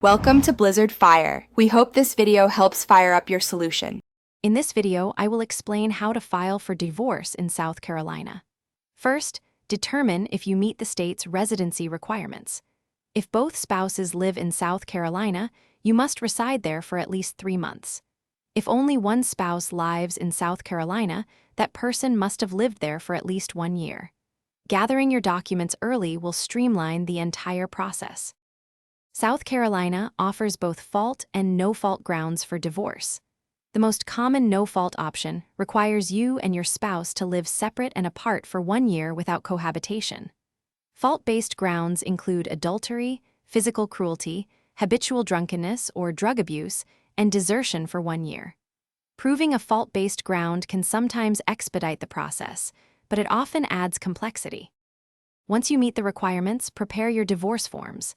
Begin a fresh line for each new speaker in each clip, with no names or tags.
Welcome to Blizzard Fire. We hope this video helps fire up your solution.
In this video, I will explain how to file for divorce in South Carolina. First, determine if you meet the state's residency requirements. If both spouses live in South Carolina, you must reside there for at least 3 months. If only one spouse lives in South Carolina, that person must have lived there for at least 1 year. Gathering your documents early will streamline the entire process. South Carolina offers both fault and no-fault grounds for divorce. The most common no-fault option requires you and your spouse to live separate and apart for 1 year without cohabitation. Fault-based grounds include adultery, physical cruelty, habitual drunkenness or drug abuse, and desertion for 1 year. Proving a fault-based ground can sometimes expedite the process, but it often adds complexity. Once you meet the requirements, prepare your divorce forms.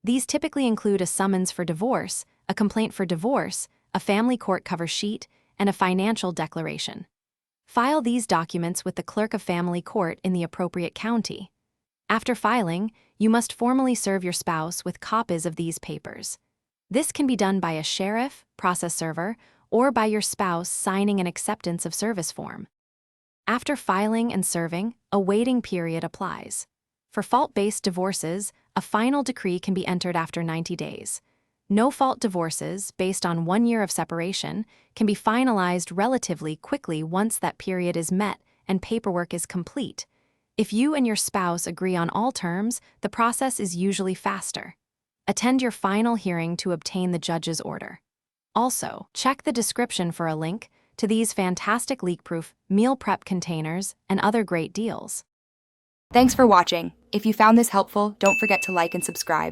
These typically include a summons for divorce, a complaint for divorce, a family court cover sheet, and a financial declaration. File these documents with the clerk of family court in the appropriate county. After filing, you must formally serve your spouse with copies of these papers. This can be done by a sheriff, process server, or by your spouse signing an acceptance of service form. After filing and serving, a waiting period applies. For fault-based divorces, a final decree can be entered after 90 days. No-fault divorces, based on 1 year of separation, can be finalized relatively quickly once that period is met and paperwork is complete. If you and your spouse agree on all terms, the process is usually faster. Attend your final hearing to obtain the judge's order. Also, check the description for a link to these fantastic leak-proof meal prep containers and other great deals.
Thanks for watching. If you found this helpful, don't forget to like and subscribe.